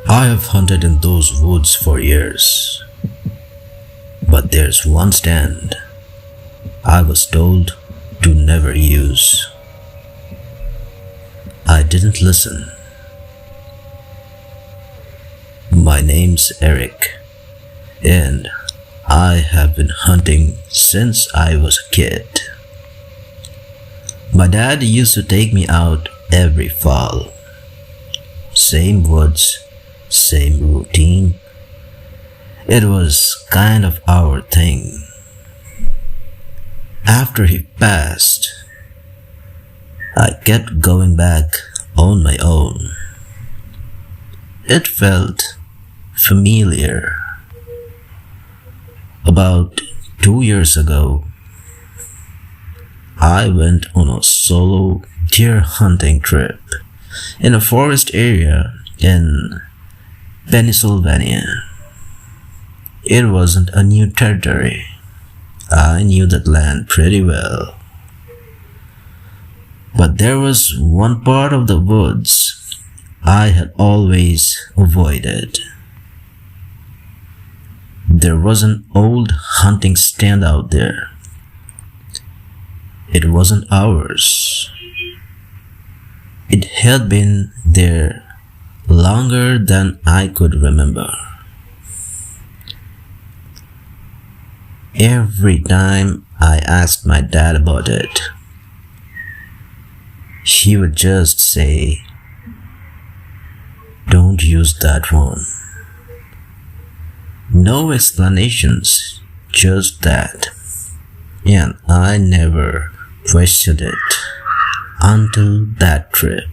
I have hunted in those woods for years, but there's one stand I was told to never use. I didn't listen. My name's Eric, and I have been hunting since I was a kid. My dad used to take me out every fall. Same woods, same routine. It was kind of our thing. After he passed, I kept going back on my own. It felt familiar. About 2 years ago, I went on a solo deer hunting trip in a forest area in Pennsylvania. It wasn't a new territory. I knew that land pretty well. But there was one part of the woods I had always avoided. There was an old hunting stand out there. It wasn't ours. It had been there longer than I could remember. Every time I asked my dad about it, he would just say, "Don't use that one." No explanations, just that. And I never questioned it until that trip.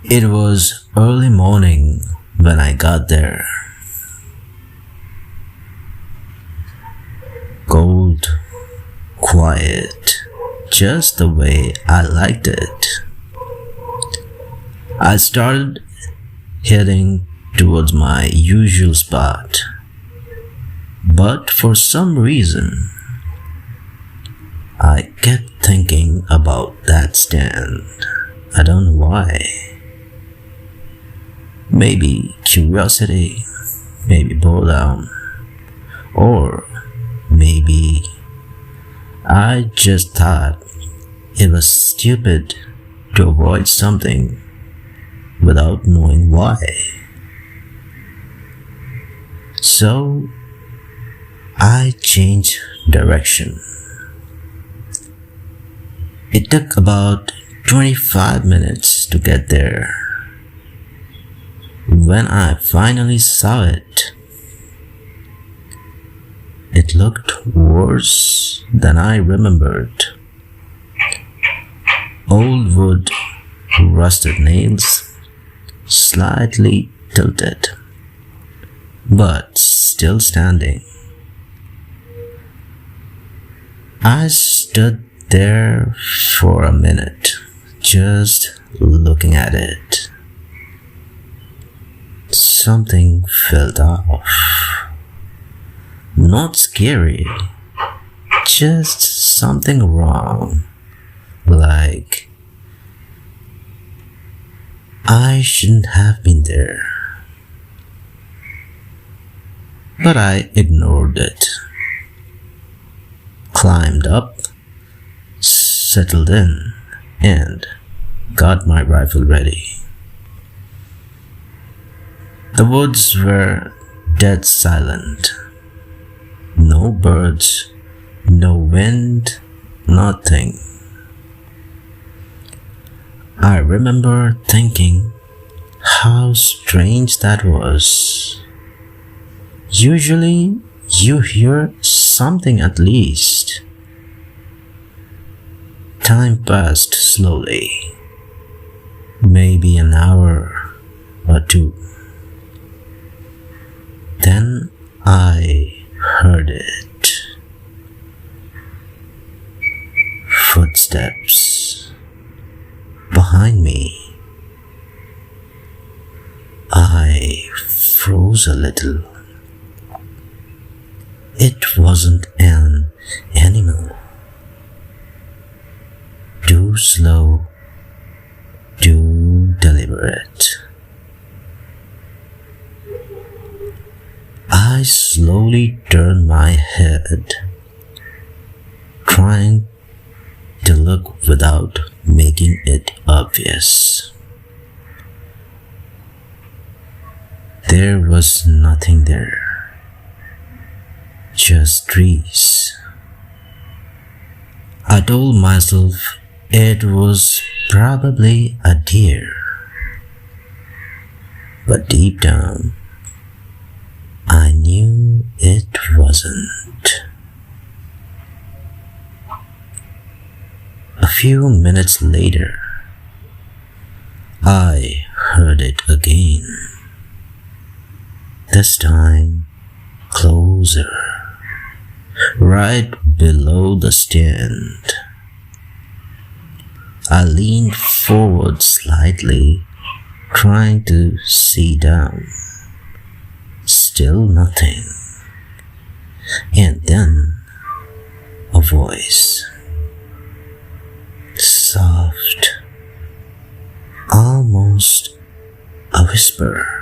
It was early morning when I got there. Cold, quiet, just the way I liked it. I started heading towards my usual spot, but for some reason, I kept thinking about that stand. I don't know why. Maybe curiosity, maybe boredom, or maybe I just thought it was stupid to avoid something without knowing why. So I changed direction. It took about 25 minutes to get there. When I finally saw it, it looked worse than I remembered. Old wood, rusted nails, slightly tilted, but still standing. I stood there for a minute, just looking at it. Something felt off. Not scary, just something wrong. Like I shouldn't have been there. But I ignored it. Climbed up, settled in, and got my rifle ready. The woods were dead silent. No birds, no wind, nothing. I remember thinking how strange that was. Usually, you hear something at least. Time passed slowly. Maybe an hour or two. Then I heard it. Footsteps behind me. I froze a little. It wasn't an animal. Too slow, too cigarette. I slowly turned my head, trying to look without making it obvious. There was nothing there, just trees. I told myself it was probably a deer, but deep down, I knew it wasn't. A few minutes later, I heard it again. This time, closer, right below the stand. I leaned forward slightly, trying to see down. Still nothing. And then a voice. Soft, almost a whisper.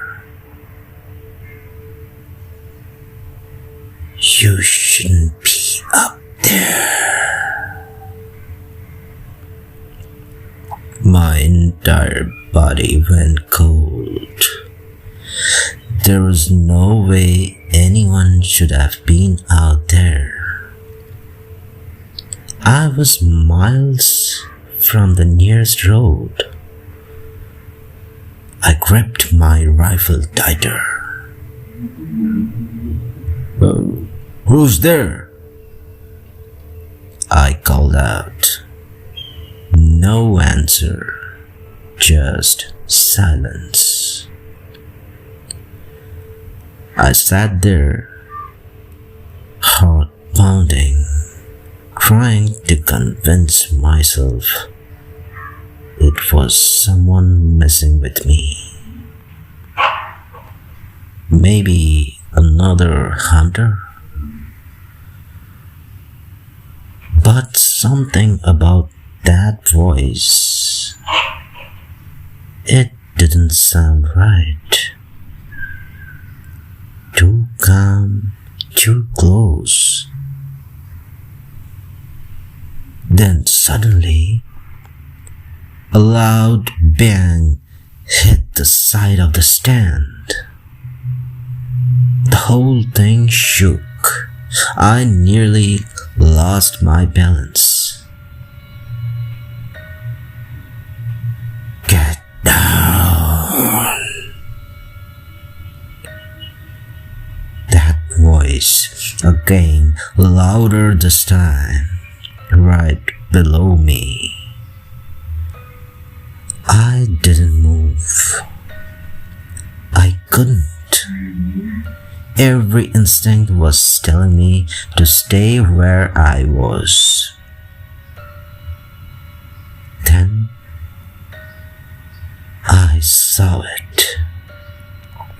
You shouldn't be up there. My entire body went cold. There was no way anyone should have been out there. I was miles from the nearest road. I gripped my rifle tighter. Who's there? I called out. No answer, just silence. I sat there, heart pounding, trying to convince myself it was someone messing with me. Maybe another hunter? But something about that voice, it didn't sound right. Too calm, too close. Then suddenly, a loud bang hit the side of the stand. The whole thing shook. I nearly lost my balance. Get down. That voice, again, louder this time, right below me. I didn't move. I couldn't. Every instinct was telling me to stay where I was. Then I saw it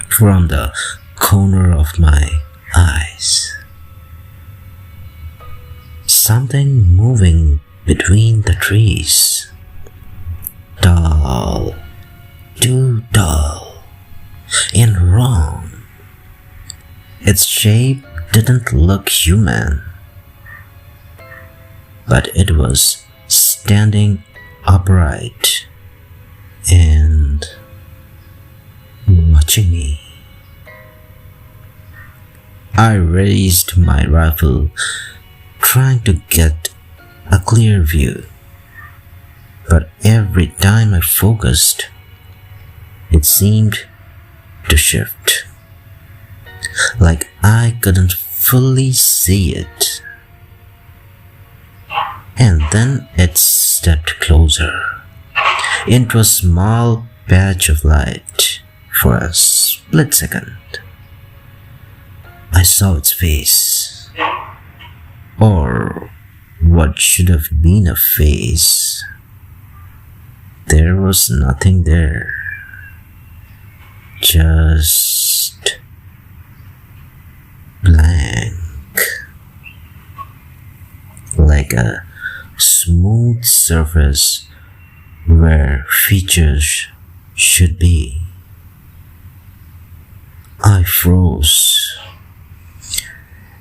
from the corner of my eyes. Something moving between the trees. Tall, too tall, and wrong. Its shape didn't look human, but it was standing upright and watching me. I raised my rifle, trying to get a clear view, but every time I focused, it seemed to shift. Like I couldn't fully see it. And then it stepped closer into a small patch of light. For a split second, I saw its face, or what should have been a face. There was nothing there, just blank, like a smooth surface where features should be. I froze.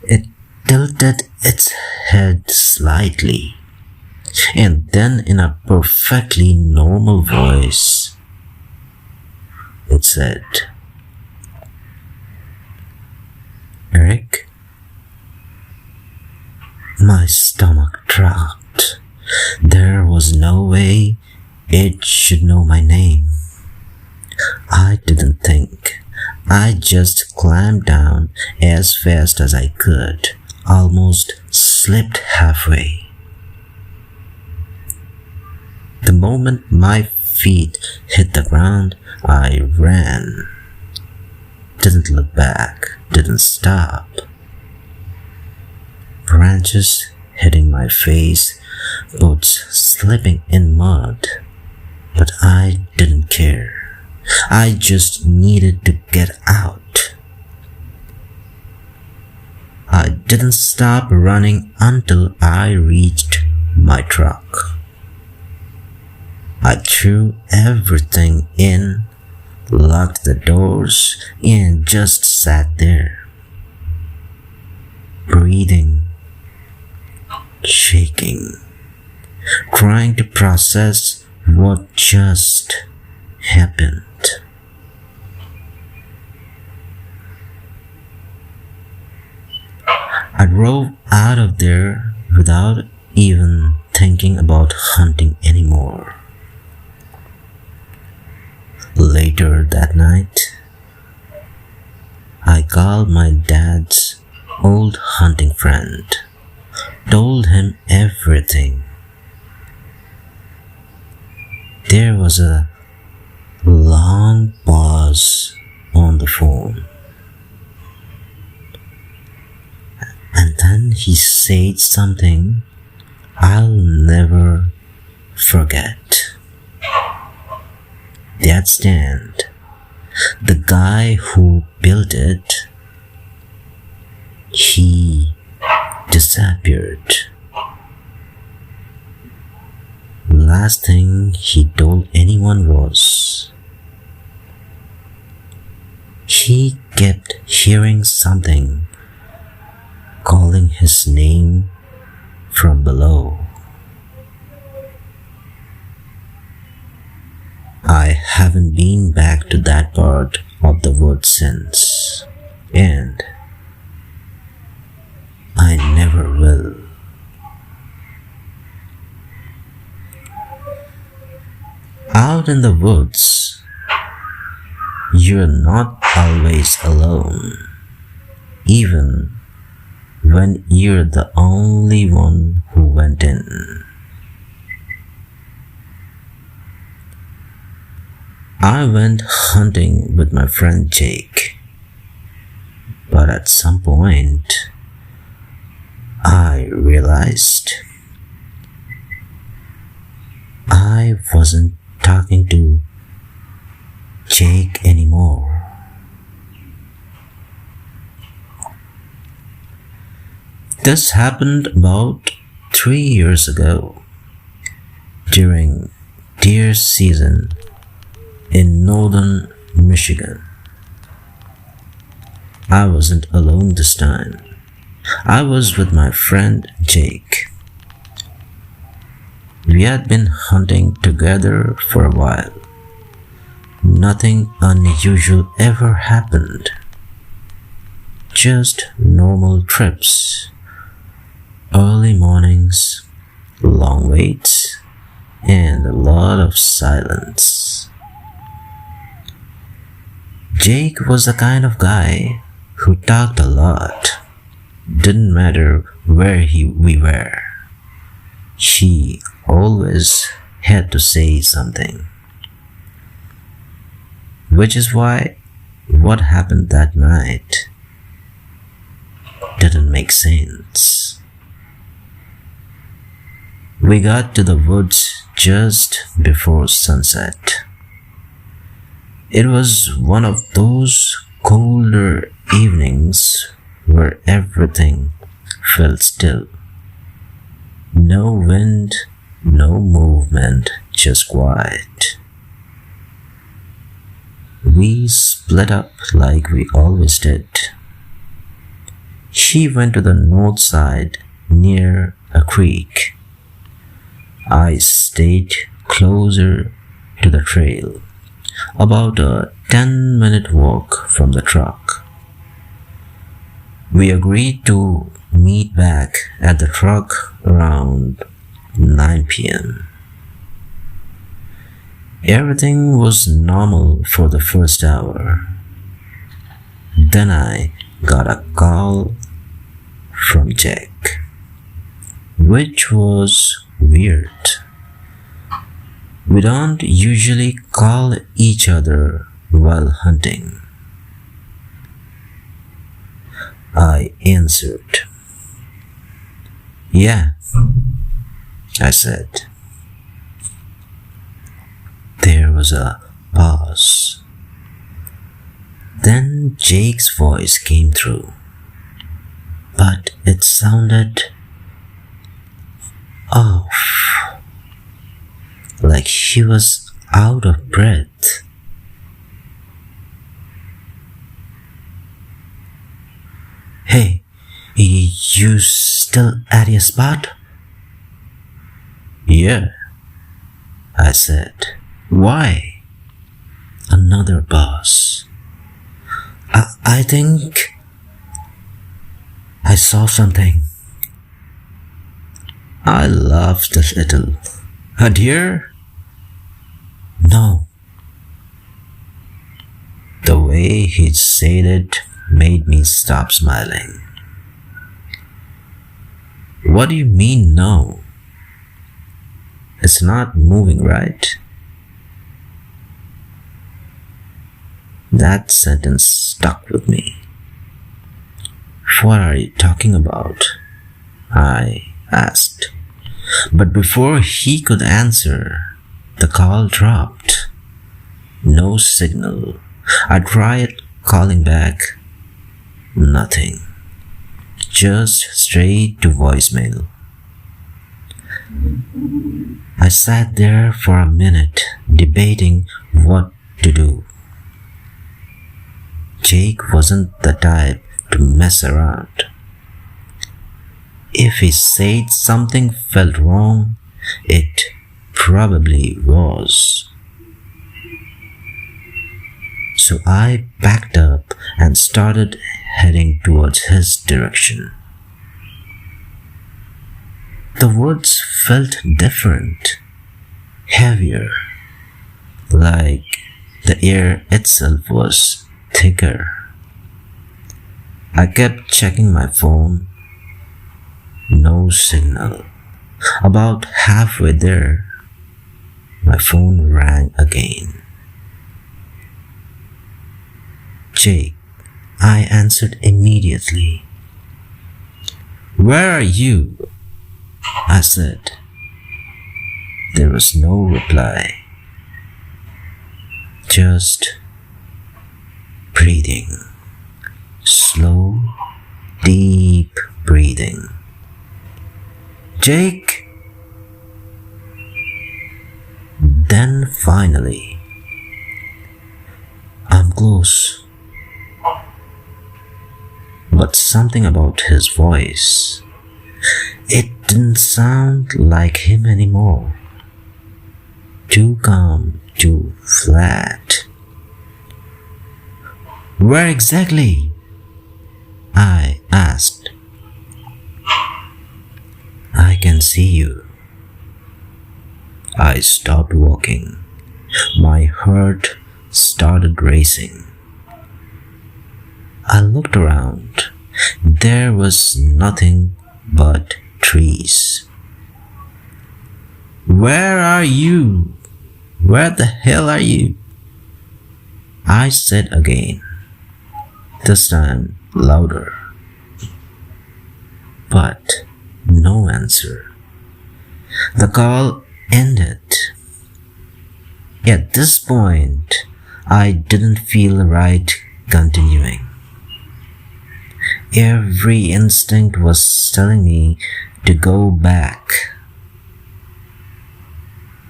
It tilted its head slightly, and then in a perfectly normal voice, it said, "Eric?" My stomach dropped. There was no way it should know my name. I didn't think. I just climbed down as fast as I could, almost slipped halfway. The moment my feet hit the ground, I ran. Didn't look back, didn't stop. Branches hitting my face, boots slipping in mud, but I didn't care. I just needed to get out. I didn't stop running until I reached my truck. I threw everything in, locked the doors, and just sat there, breathing, shaking, trying to process what just happened. I drove out of there without even thinking about hunting anymore. Later that night, I called my dad's old hunting friend, told him everything. There was a long pause on the phone. And then he said something I'll never forget. That stand, the guy who built it, he disappeared. Last thing he told anyone was he kept hearing something calling his name from below. I haven't been back to that part of the woods since, and I never will. Out in the woods, you're not always alone, even when you're the only one who went in. I went hunting with my friend Jake, but at some point, I realized I wasn't talking to Jake anymore. This happened about 3 years ago during deer season in northern Michigan. I wasn't alone this time. I was with my friend Jake. We had been hunting together for a while. Nothing unusual ever happened. Just normal trips. Early mornings, long waits, and a lot of silence. Jake was the kind of guy who talked a lot. Didn't matter where we were. He always had to say something. Which is why what happened that night didn't make sense. We got to the woods just before sunset. It was one of those colder evenings where everything felt still. No wind, no movement, just quiet. We split up like we always did. She went to the north side near a creek. I stayed closer to the trail, about a 10-minute walk from the truck. We agreed to meet back at the truck around 9 p.m. Everything was normal for the first hour. Then I got a call from Jack, which was weird. We don't usually call each other while hunting. I answered. "Yeah," I said. There was a pause. Then Jake's voice came through, but it sounded off, like he was out of breath. "Hey, you still at your spot?" "Yeah," I said. "Why?" Another pause. I think I saw something." I laughed a little. "A deer?" "No." The way he said it made me stop smiling. "What do you mean, no? It's not moving, right?" That sentence stuck with me. "What are you talking about?" I asked. But before he could answer, the call dropped. No signal. I tried calling back. Nothing. Just straight to voicemail. I sat there for a minute, debating what to do. Jake wasn't the type to mess around. If he said something felt wrong, it probably was. So I backed up and started heading towards his direction. The woods felt different, heavier, like the air itself was thicker. I kept checking my phone. No signal. About halfway there, my phone rang again. "Jake," I answered immediately. "Where are you?" I said. There was no reply. Just breathing. Slow, deep breathing. "Jake!" Then finally, "I'm close." But something about his voice, it didn't sound like him anymore. Too calm, too flat. "Where exactly?" I asked. "I can see you." I stopped walking. My heart started racing. I looked around. There was nothing but trees. "Where are you? Where the hell are you?" I said again, this time louder. But no answer. The call ended. At this point, I didn't feel right continuing. Every instinct was telling me to go back,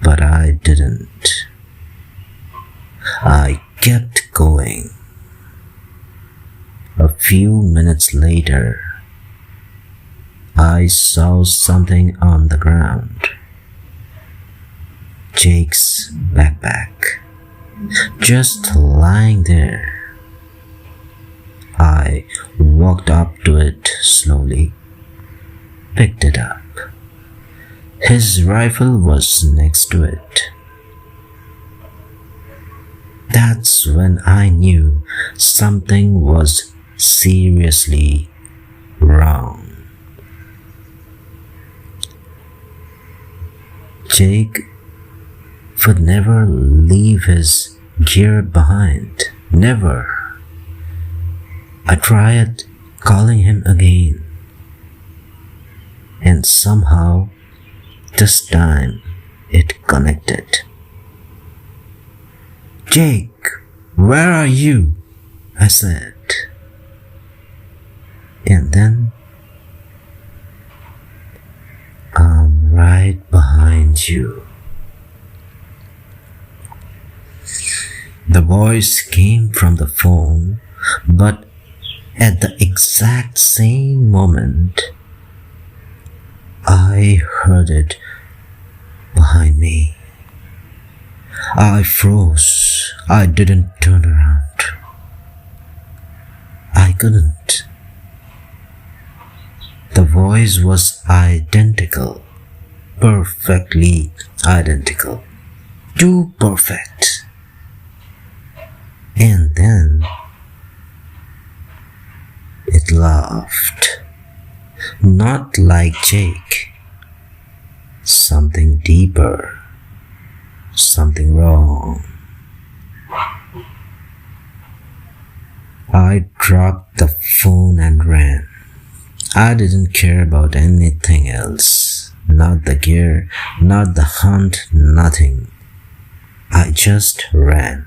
but I didn't. I kept going. A few minutes later, I saw something on the ground. Jake's backpack, just lying there. I walked up to it slowly, picked it up. His rifle was next to it. That's when I knew something was seriously wrong. Jake would never leave his gear behind. Never. I tried calling him again, and somehow this time it connected. "Jake, where are you?" I said. And then, "I'm right behind you." The voice came from the phone, but at the exact same moment, I heard it behind me. I froze. I didn't turn around. I couldn't. The voice was identical, perfectly identical, too perfect. And then it laughed, not like Jake, something deeper, something wrong. I dropped the phone and ran. I didn't care about anything else, not the gear, not the hunt, nothing. I just ran.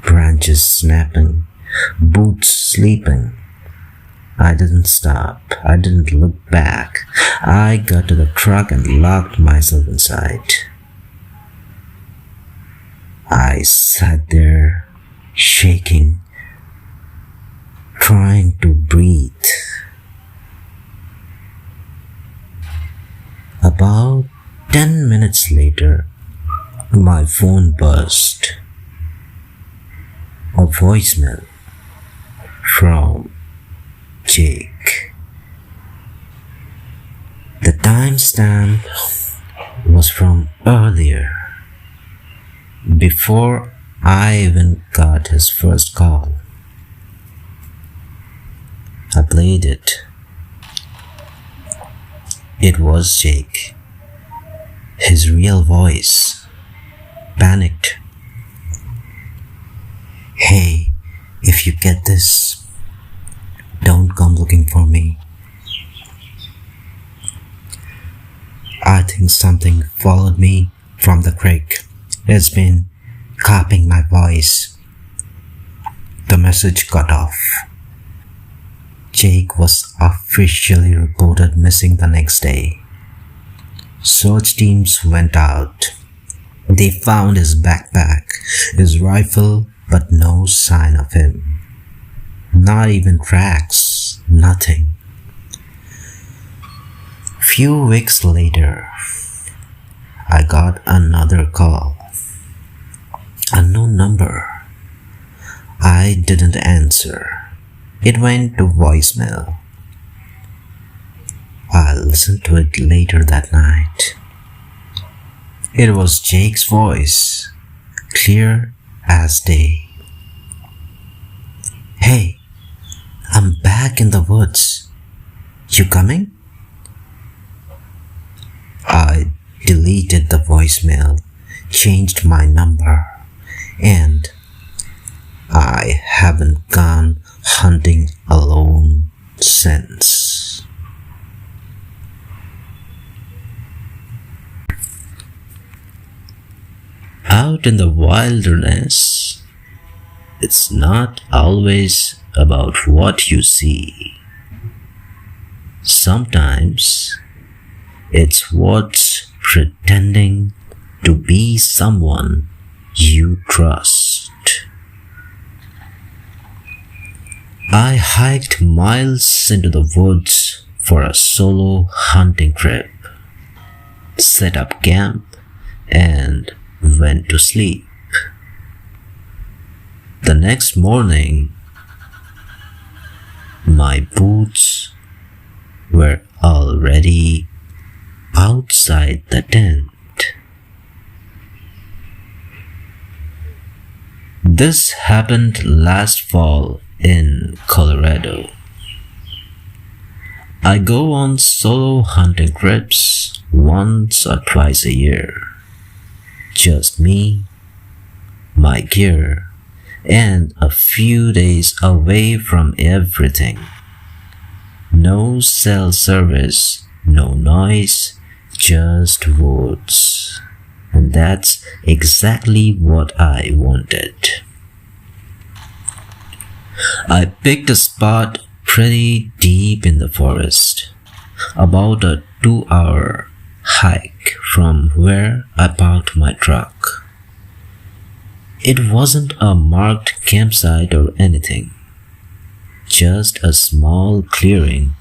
Branches snapping, boots sleeping. I didn't stop. I didn't look back. I got to the truck and locked myself inside. I sat there, shaking, trying to breathe. About 10 minutes later, my phone buzzed. A voicemail from Jake. The timestamp was from earlier, before I even got his first call. I played it. It was Jake. His real voice. Panicked. "Hey, if you get this, don't come looking for me. I think something followed me from the creek. It's been copying my voice." The message got off. Jake was officially reported missing the next day. Search teams went out. They found his backpack, his rifle, but no sign of him. Not even tracks, nothing. Few weeks later, I got another call. Unknown number. I didn't answer. It went to voicemail. I listened to it later that night. It was Jake's voice, clear as day. "Hey, I'm back in the woods. You coming?" I deleted the voicemail, changed my number, and I haven't gone hunting alone since. Out in the wilderness, it's not always about what you see. Sometimes it's what's pretending to be someone you trust. I hiked miles into the woods for a solo hunting trip, set up camp, and went to sleep. The next morning, my boots were already outside the tent. This happened last fall in Colorado. I go on solo hunting trips once or twice a year. Just me, my gear, and a few days away from everything. No cell service, no noise, just woods. And that's exactly what I wanted. I picked a spot pretty deep in the forest, about a 2-hour hike from where I parked my truck. It wasn't a marked campsite or anything, just a small clearing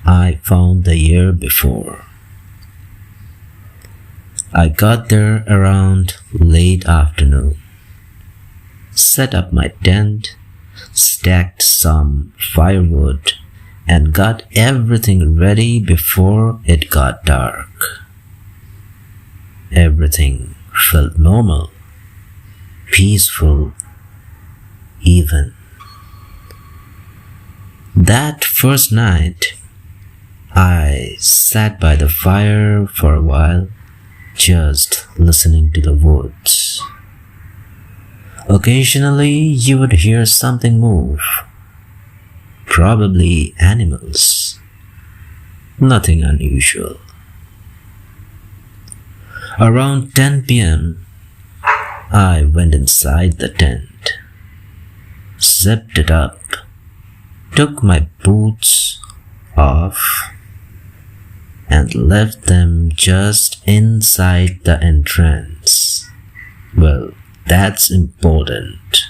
I found the year before. I got there around late afternoon, set up my tent, stacked some firewood, and got everything ready before it got dark. Everything felt normal, peaceful, even. That first night, I sat by the fire for a while, just listening to the woods. Occasionally, you would hear something move. Probably animals. Nothing unusual. Around 10 p.m., I went inside the tent, zipped it up, took my boots off, and left them just inside the entrance. Well, that's important.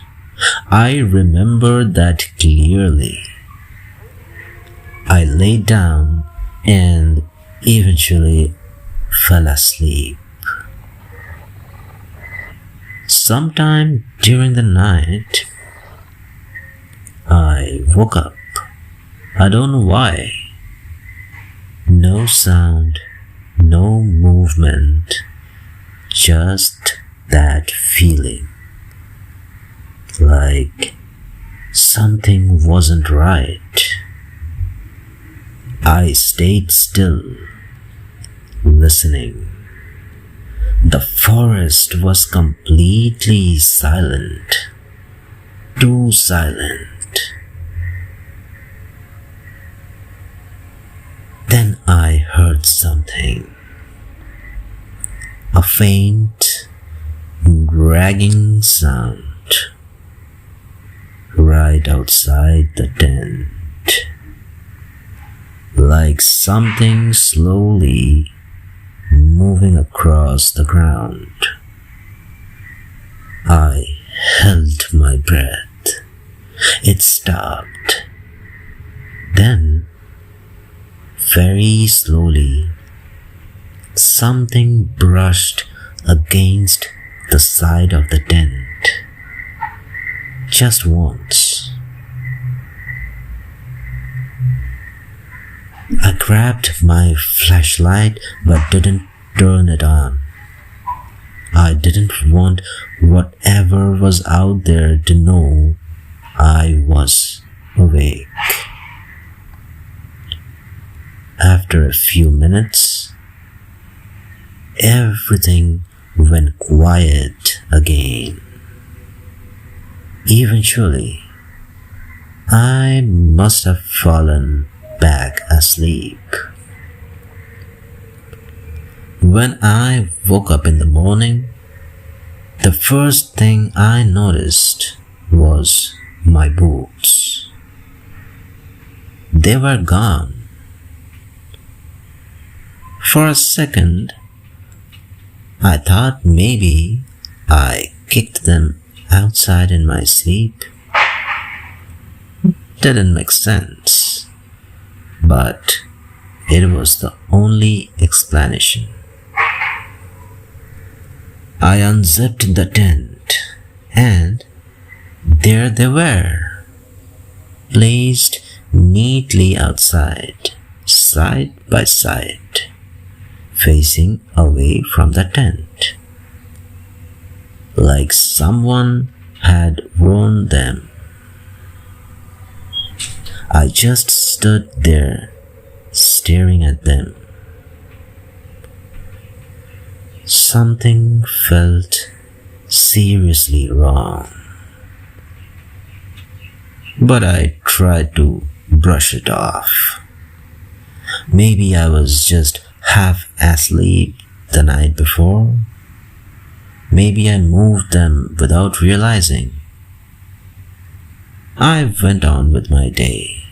I remember that clearly. I lay down and eventually fell asleep. Sometime during the night, I woke up. I don't know why. No sound, no movement, just that feeling. Like something wasn't right. I stayed still, listening. The forest was completely silent. Too silent. Then I heard something. A faint, dragging sound right outside the tent. Like something slowly moving across the ground. I held my breath. It stopped. Then, very slowly, something brushed against the side of the tent. Just once. I grabbed my flashlight but didn't turn it on. I didn't want whatever was out there to know I was awake. After a few minutes, everything went quiet again. Eventually, I must have fallen back asleep. When I woke up in the morning, the first thing I noticed was my boots. They were gone. For a second, I thought maybe I kicked them outside in my sleep didn't make sense, but it was the only explanation. I unzipped the tent, and there they were, placed neatly outside, side by side, facing away from the tent, like someone had worn them. I just stood there, staring at them. Something felt seriously wrong, but I tried to brush it off. Maybe I was just half asleep the night before. Maybe I moved them without realizing. I went on with my day,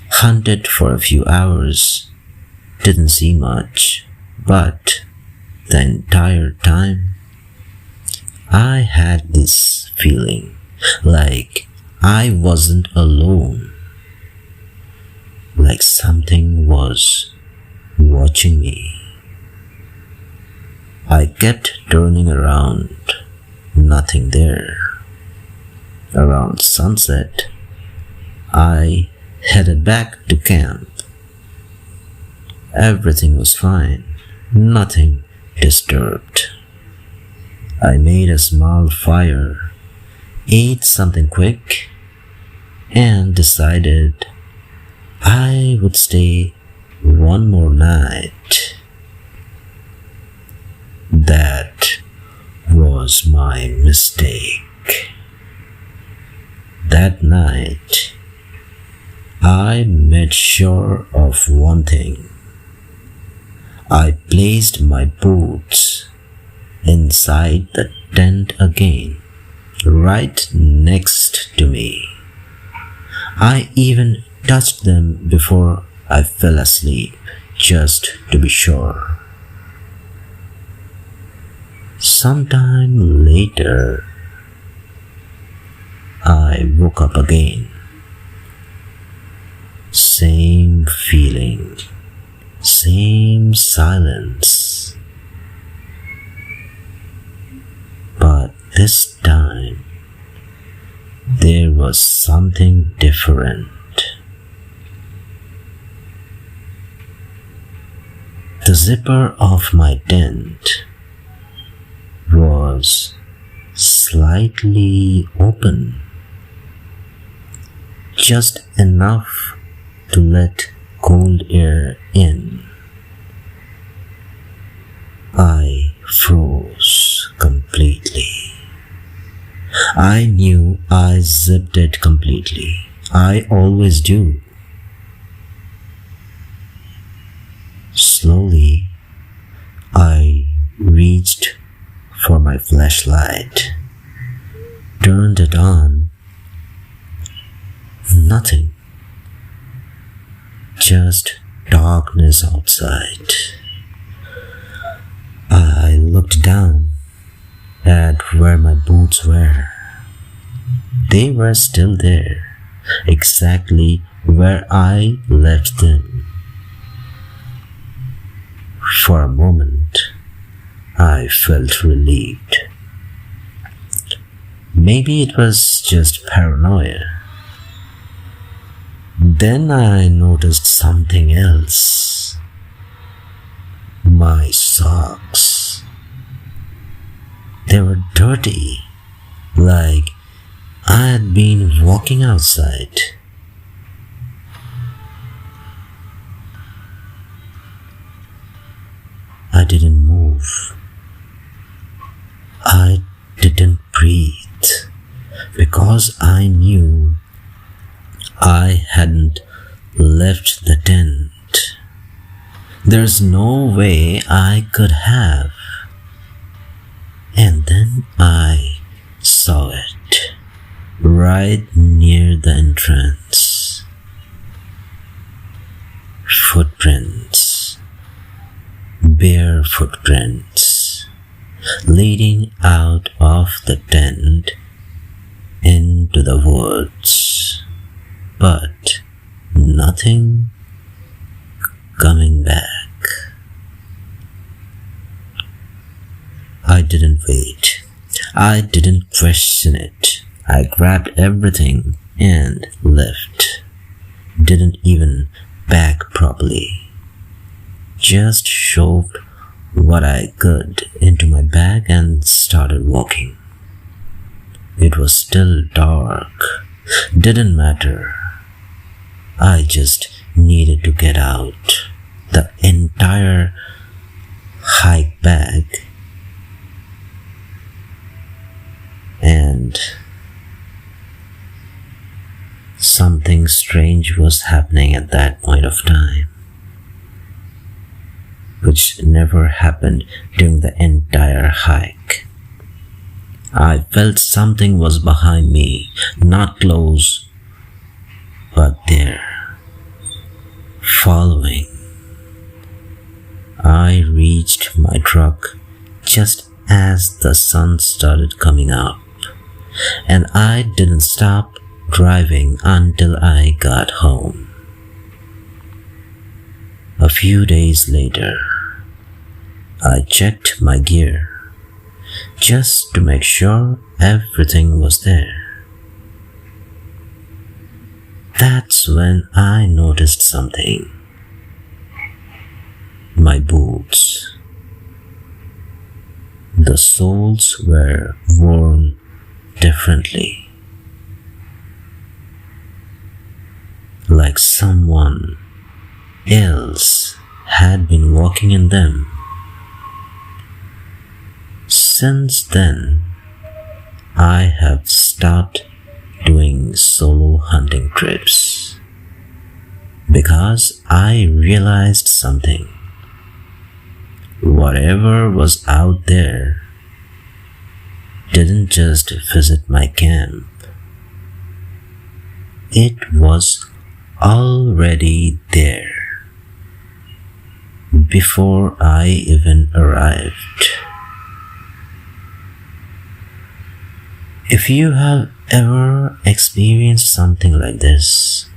hunted for a few hours, didn't see much, but the entire time I had this feeling like I wasn't alone, like something was watching me. I kept turning around, nothing there. Around sunset, I headed back to camp. Everything was fine, nothing disturbed. I made a small fire, ate something quick, and decided I would stay one more night. That was my mistake. That night, I made sure of one thing. I placed my boots inside the tent again, right next to me. I even touched them before I fell asleep, just to be sure. Sometime later, I woke up again. Same feeling, same silence. But this time, there was something different. The zipper of my tent was slightly open, just enough to let cold air in. I froze completely. I knew I zipped it completely. I always do. Slowly, I reached for my flashlight, turned it on. Nothing. Just darkness outside. I looked down at where my boots were. They were still there, exactly where I left them. For a moment, I felt relieved. Maybe it was just paranoia. Then I noticed something else. My socks. They were dirty, like I had been walking outside. I didn't move. I didn't breathe because I knew I hadn't left the tent. There's no way I could have. And then I saw it right near the entrance. Footprints. Bare footprints. leading out of the tent into the woods, but nothing coming back. I didn't wait. I didn't question it. I grabbed everything and left. Didn't even pack properly. Just shoved what I could into my bag and started walking. It was still dark. Didn't matter. I just needed to get out. The entire hike bag. And something strange was happening at that point of time, which never happened during the entire hike. I felt something was behind me, not close, but there, following. I reached my truck just as the sun started coming up, and I didn't stop driving until I got home. A few days later, I checked my gear just to make sure everything was there. That's when I noticed something. My boots. The soles were worn differently, like someone else had been walking in them. Since then, I have stopped doing solo hunting trips because I realized something. Whatever was out there didn't just visit my camp. It was already there before I even arrived. If you have ever experienced something like this,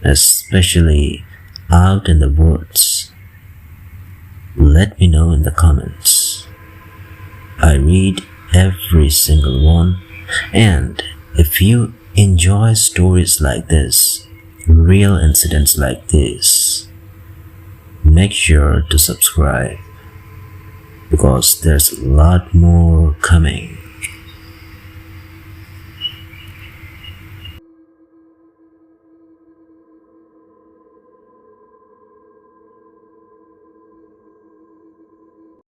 especially out in the woods, let me know in the comments. I read every single one, and if you enjoy stories like this, real incidents like this, make sure to subscribe because there's a lot more coming.